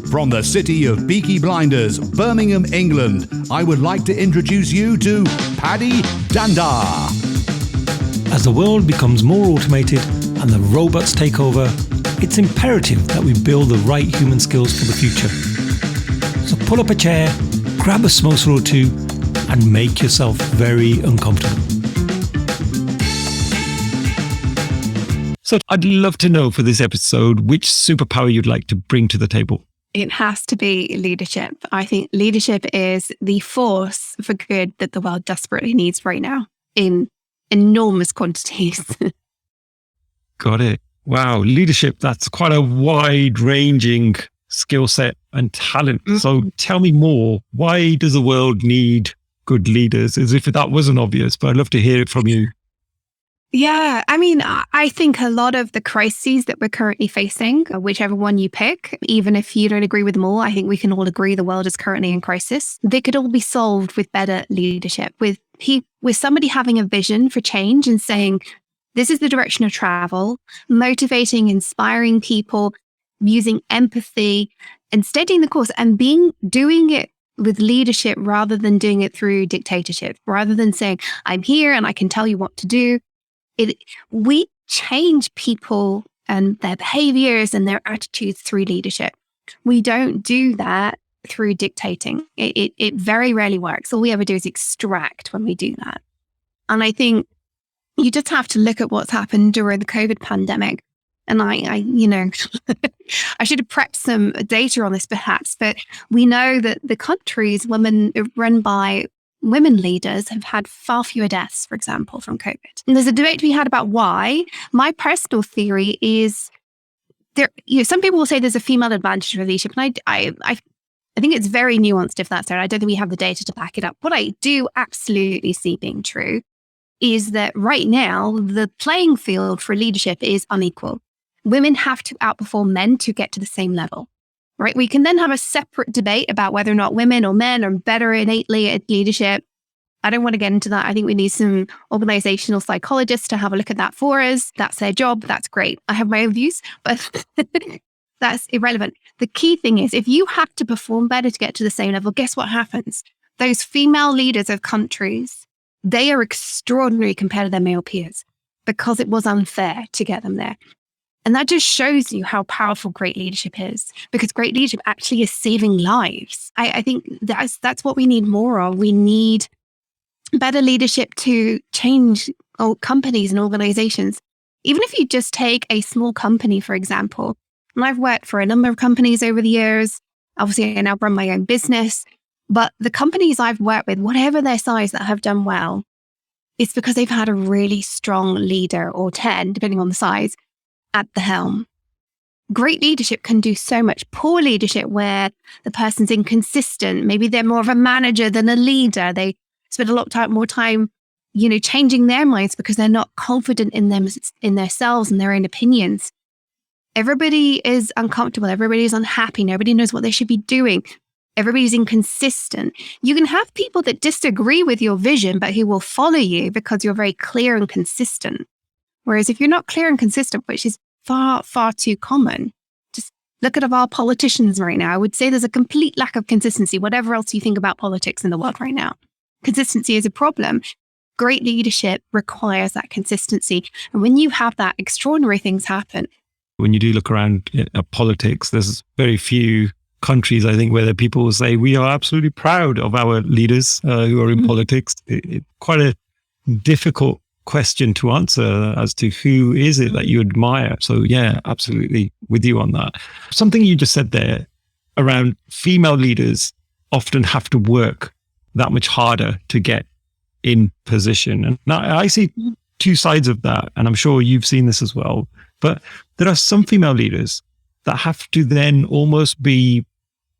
From the city of Peaky Blinders, Birmingham, England, I would like to introduce you to Paddy Danda. As the world becomes more automated and the robots take over, it's imperative that we build the right human skills for the future. So pull up a chair, grab a samosa or two, and make yourself very uncomfortable. So I'd love to know for this episode which superpower you'd like to bring to the table. It has to be leadership. I think leadership is the force for good that the world desperately needs right now in enormous quantities. Got it. Wow. Leadership, that's quite a wide-ranging skill set and talent. So tell me more. Why does the world need good leaders? As if that wasn't obvious, but I'd love to hear it from you. Yeah, I mean, I think a lot of the crises that we're currently facing, whichever one you pick, even if you don't agree with them all, I think we can all agree the world is currently in crisis. They could all be solved with better leadership, with somebody having a vision for change and saying, this is the direction of travel, motivating, inspiring people, using empathy and steadying the course and doing it with leadership rather than doing it through dictatorship, rather than saying, I'm here and I can tell you what to do. We change people and their behaviors and their attitudes through leadership. We don't do that through dictating. It very rarely works. All we ever do is extract when we do that. And I think you just have to look at what's happened during the COVID pandemic. And I I should have prepped some data on this perhaps, but we know that the countries run by women leaders have had far fewer deaths, for example, from COVID. And there's a debate to be had about why. My personal theory is some people will say there's a female advantage for leadership. And I think it's very nuanced if that's there. I don't think we have the data to back it up. What I do absolutely see being true is that right now, the playing field for leadership is unequal. Women have to outperform men to get to the same level. Right? We can then have a separate debate about whether or not women or men are better innately at leadership. I don't want to get into that. I think we need some organizational psychologists to have a look at that for us. That's their job. That's great. I have my own views, but that's irrelevant. The key thing is if you have to perform better to get to the same level, guess what happens? Those female leaders of countries, they are extraordinary compared to their male peers because it was unfair to get them there. And that just shows you how powerful great leadership is, because great leadership actually is saving lives. I think that's what we need more of. We need better leadership to change companies and organizations. Even if you just take a small company, for example, and I've worked for a number of companies over the years. Obviously, I now run my own business, but the companies I've worked with, whatever their size that have done well, it's because they've had a really strong leader or 10, depending on the size, at the helm. Great leadership can do so much. Poor leadership where the person's inconsistent, maybe they're more of a manager than a leader. They spend a lot more time, changing their minds because they're not confident in themselves and their own opinions. Everybody is uncomfortable. Everybody is unhappy. Nobody knows what they should be doing. Everybody's inconsistent. You can have people that disagree with your vision, but who will follow you because you're very clear and consistent. Whereas if you're not clear and consistent, which is far, far too common, just look at our politicians right now. I would say there's a complete lack of consistency, whatever else you think about politics in the world right now. Consistency is a problem. Great leadership requires that consistency. And when you have that, extraordinary things happen. When you do look around at politics, there's very few countries, I think, where the people will say, we are absolutely proud of our leaders who are in politics. It's quite a difficult question to answer as to who is it that you admire. So yeah, absolutely with you on that. Something you just said there around female leaders often have to work that much harder to get in position. And now I see two sides of that, and I'm sure you've seen this as well. But there are some female leaders that have to then almost be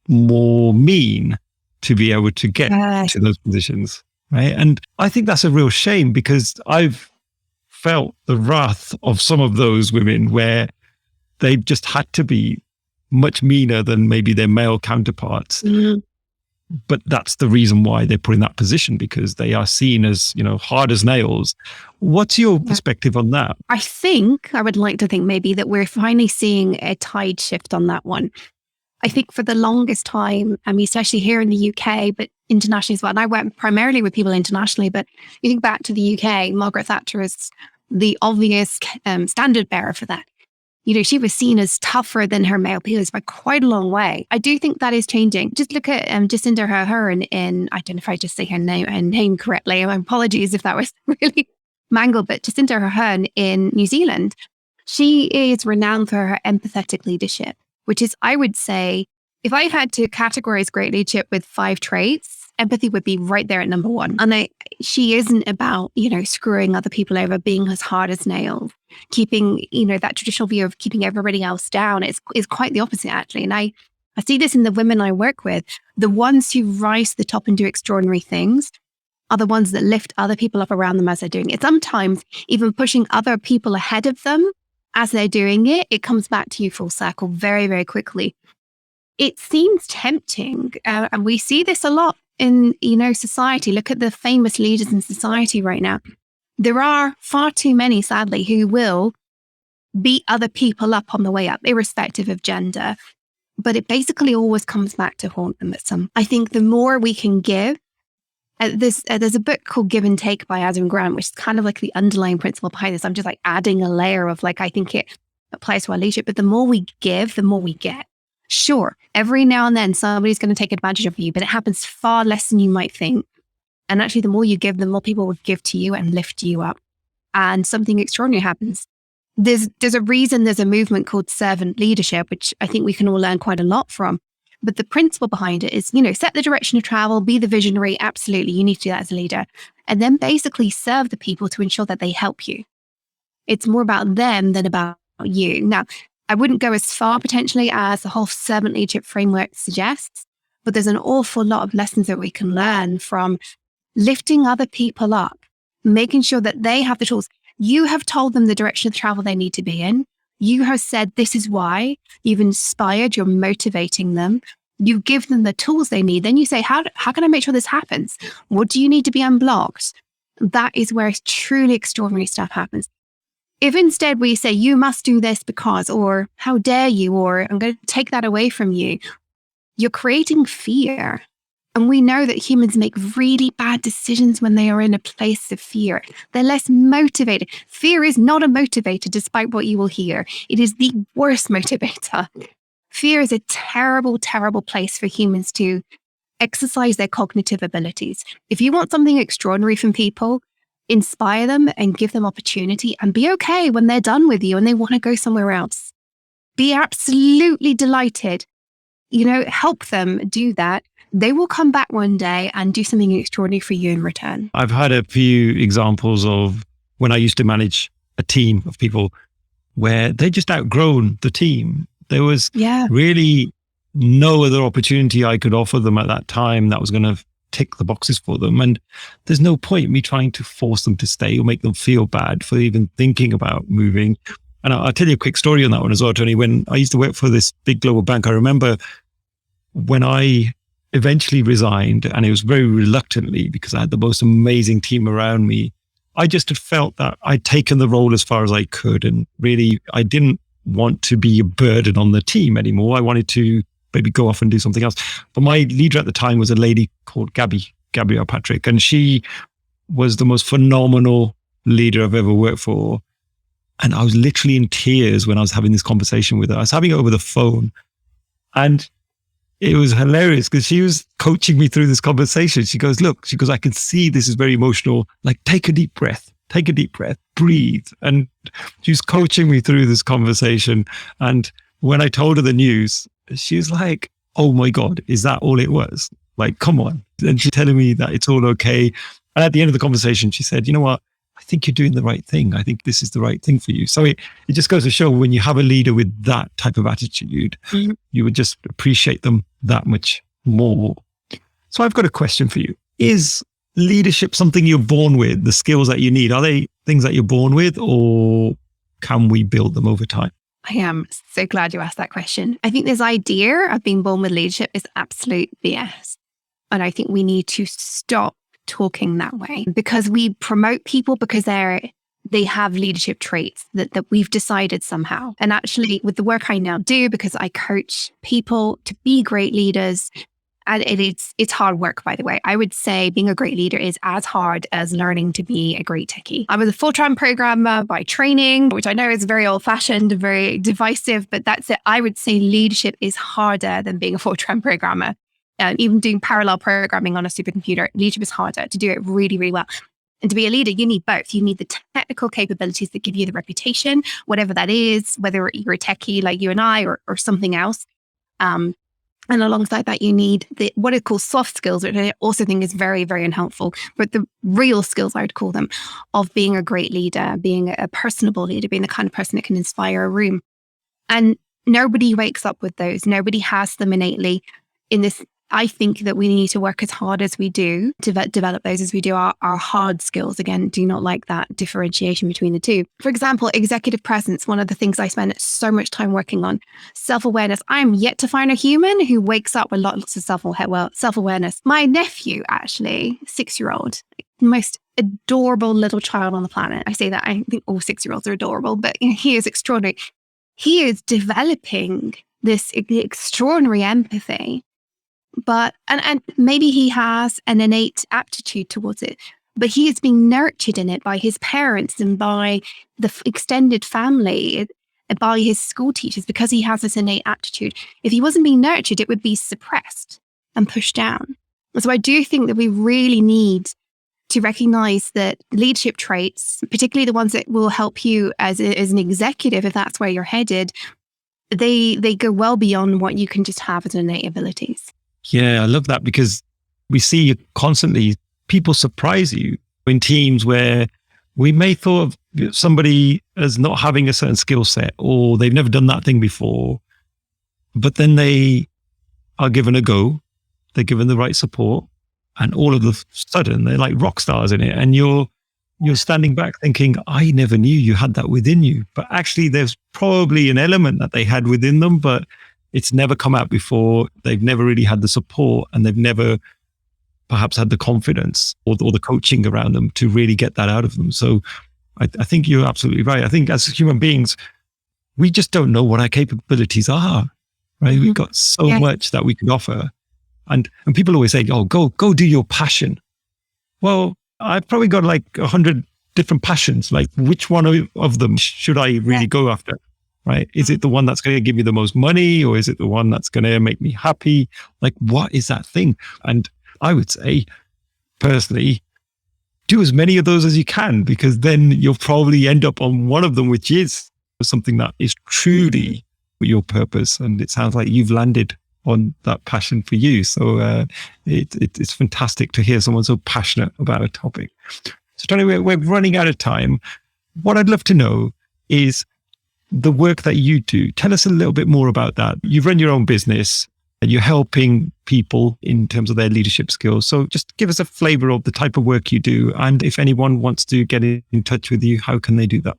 more mean to be able to get to those positions. Right. And I think that's a real shame because I've felt the wrath of some of those women where they've just had to be much meaner than maybe their male counterparts. Mm-hmm. But that's the reason why they're put in that position, because they are seen as, hard as nails. What's your perspective on that? I would like to think maybe that we're finally seeing a tide shift on that one. I think for the longest time, I mean, especially here in the UK, but internationally as well, and I work primarily with people internationally, but you think back to the UK, Margaret Thatcher is the obvious standard bearer for that. She was seen as tougher than her male peers by quite a long way. I do think that is changing. Just look at Jacinda Ardern in, I don't know if I just say her name correctly. My apologies if that was really mangled, but Jacinda Ardern in New Zealand, she is renowned for her empathetic leadership, which is, I would say, if I had to categorize great leadership with 5 traits, empathy would be right there at number 1. And she isn't about, screwing other people over, being as hard as nails, keeping, that traditional view of keeping everybody else down. Is quite the opposite, actually. And I see this in the women I work with. The ones who rise to the top and do extraordinary things are the ones that lift other people up around them as they're doing it. Sometimes even pushing other people ahead of them as they're doing it, it comes back to you full circle very, very quickly. It seems tempting, and we see this a lot in, society. Look at the famous leaders in society right now. There are far too many, sadly, who will beat other people up on the way up, irrespective of gender. But it basically always comes back to haunt them at some. I think the more we can give, there's a book called Give and Take by Adam Grant, which is kind of like the underlying principle behind this. I'm just like adding a layer of I think it applies to our leadership. But the more we give, the more we get. Sure, every now and then somebody's going to take advantage of you, but it happens far less than you might think. And actually, the more you give, the more people will give to you and lift you up. And something extraordinary happens. There's a reason there's a movement called servant leadership, which I think we can all learn quite a lot from. But the principle behind it is, set the direction of travel, be the visionary. Absolutely, you need to do that as a leader. And then basically serve the people to ensure that they help you. It's more about them than about you. Now, I wouldn't go as far potentially as the whole servant leadership framework suggests, but there's an awful lot of lessons that we can learn from lifting other people up, making sure that they have the tools. You have told them the direction of travel they need to be in. You have said, this is why. You've inspired, you're motivating them. You give them the tools they need. Then you say, how can I make sure this happens? What do you need to be unblocked? That is where truly extraordinary stuff happens. If instead we say, you must do this because, or how dare you, or I'm going to take that away from you, you're creating fear. And we know that humans make really bad decisions when they are in a place of fear. They're less motivated. Fear is not a motivator, despite what you will hear. It is the worst motivator. Fear is a terrible, terrible place for humans to exercise their cognitive abilities. If you want something extraordinary from people, inspire them and give them opportunity, and be okay when they're done with you and they want to go somewhere else. Be absolutely delighted. Help them do that. They will come back one day and do something extraordinary for you in return. I've had a few examples of when I used to manage a team of people where they just outgrown the team. There was really no other opportunity I could offer them at that time that was going to tick the boxes for them. And there's no point in me trying to force them to stay or make them feel bad for even thinking about moving. And I'll tell you a quick story on that one as well, Tony. When I used to work for this big global bank, I remember when I eventually resigned, and it was very reluctantly because I had the most amazing team around me. I just had felt that I'd taken the role as far as I could. And really, I didn't want to be a burden on the team anymore. I wanted to maybe go off and do something else. But my leader at the time was a lady called Gabrielle Patrick. And she was the most phenomenal leader I've ever worked for. And I was literally in tears when I was having this conversation with her. I was having it over the phone. And it was hilarious because she was coaching me through this conversation. She goes, I can see this is very emotional. Like, take a deep breath, breathe. And she was coaching me through this conversation. And when I told her the news, she was like, oh my God, is that all it was? Like, come on. And she's telling me that it's all okay. And at the end of the conversation, she said, you know what? I think you're doing the right thing. I think this is the right thing for you. So it just goes to show when you have a leader with that type of attitude, you would just appreciate them that much more. So I've got a question for you. Is leadership something you're born with, the skills that you need? Are they things that you're born with, or can we build them over time? I am so glad you asked that question. I think this idea of being born with leadership is absolute BS. And I think we need to stop talking that way, because we promote people because they're they have leadership traits that we've decided somehow. And actually, with the work I now do, because I coach people to be great leaders, and it's hard work, by the way. I would say being a great leader is as hard as learning to be a great techie. I was a full-time programmer by training, which I know is very old-fashioned, very divisive, but that's it. I would say leadership is harder than being a full-time programmer. Even doing parallel programming on a supercomputer, leadership is harder to do it really, really well. And to be a leader, you need both. You need the technical capabilities that give you the reputation, whatever that is, whether you're a techie like you and I or something else. And alongside that, you need what are called soft skills, which I also think is very, very unhelpful. But the real skills, I would call them, of being a great leader, being a personable leader, being the kind of person that can inspire a room. And nobody wakes up with those. Nobody has them innately in this. I think that we need to work as hard as we do to develop those as we do our hard skills. Again, do not like that differentiation between the two. For example, executive presence, one of the things I spend so much time working on. Self-awareness. I'm yet to find a human who wakes up with lots of self-awareness. My nephew, actually, 6-year-old, most adorable little child on the planet. I say that, I think all 6-year-olds are adorable, but he is extraordinary. He is developing this extraordinary empathy. But, and maybe he has an innate aptitude towards it, but he is being nurtured in it by his parents and by the extended family, and by his school teachers, because he has this innate aptitude. If he wasn't being nurtured, it would be suppressed and pushed down. And so I do think that we really need to recognize that leadership traits, particularly the ones that will help you as an executive, if that's where you're headed, they go well beyond what you can just have as innate abilities. Yeah, I love that, because we see constantly people surprise you in teams where we may thought of somebody as not having a certain skill set, or they've never done that thing before, but then they are given a go, they're given the right support, and all of a sudden they're like rock stars in it. And you're standing back thinking, I never knew you had that within you. But actually there's probably an element that they had within them, but it's never come out before. They've never really had the support, and they've never perhaps had the confidence or the coaching around them to really get that out of them. So I think you're absolutely right. I think as human beings, we just don't know what our capabilities are, right? Mm-hmm. We've got so much that we can offer. And people always say, oh, go do your passion. Well, I've probably got like 100 different passions. Like, which one of them should I really go after? Right? Is it the one that's going to give me the most money, or is it the one that's going to make me happy? Like, what is that thing? And I would say, personally, do as many of those as you can, because then you'll probably end up on one of them, which is something that is truly your purpose. And it sounds like you've landed on that passion for you. So it's fantastic to hear someone so passionate about a topic. So Toni, we're running out of time. What I'd love to know is the work that you do. Tell us a little bit more about that. You've run your own business and you're helping people in terms of their leadership skills. So just give us a flavor of the type of work you do. And if anyone wants to get in touch with you, how can they do that?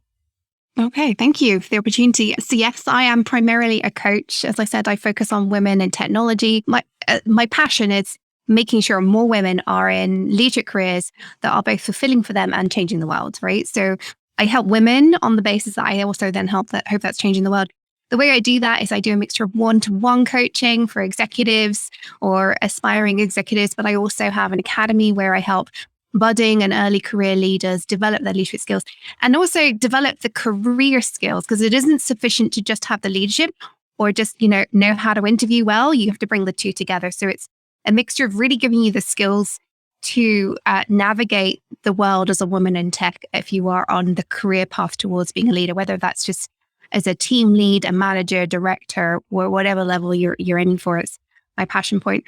Okay, thank you for the opportunity. So yes, I am primarily a coach. As I said, I focus on women in technology. My passion is making sure more women are in leadership careers that are both fulfilling for them and changing the world, right? So I help women on the basis that I also then hope that's changing the world. The way I do that is I do a mixture of one-to-one coaching for executives or aspiring executives, but I also have an academy where I help budding and early career leaders develop their leadership skills and also develop the career skills, because it isn't sufficient to just have the leadership or just, know how to interview well. You have to bring the two together. So it's a mixture of really giving you the skills to navigate the world as a woman in tech if you are on the career path towards being a leader, whether that's just as a team lead, a manager, director, or whatever level you're aiming for. It's my passion point.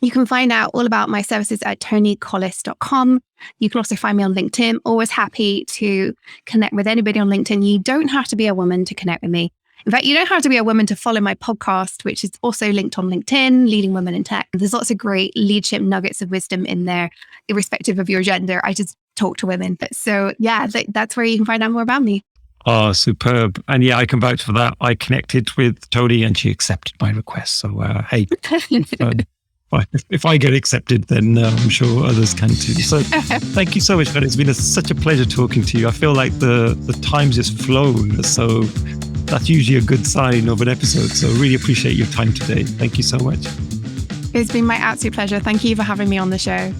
You can find out all about my services at tonicollis.com. You can also find me on LinkedIn. Always happy to connect with anybody on LinkedIn. You don't have to be a woman to connect with me. In fact, you don't have to be a woman to follow my podcast, which is also linked on LinkedIn, Leading Women in Tech. There's lots of great leadership nuggets of wisdom in there, irrespective of your gender. I just talk to women. So yeah, that's where you can find out more about me. Oh, superb. And yeah, I can vouch for that. I connected with Toni and she accepted my request. So hey, if I get accepted, then I'm sure others can too. So thank you so much, man. It's been such a pleasure talking to you. I feel like the time's just flown. So that's usually a good sign of an episode. So really appreciate your time today. Thank you so much. It's been my absolute pleasure. Thank you for having me on the show.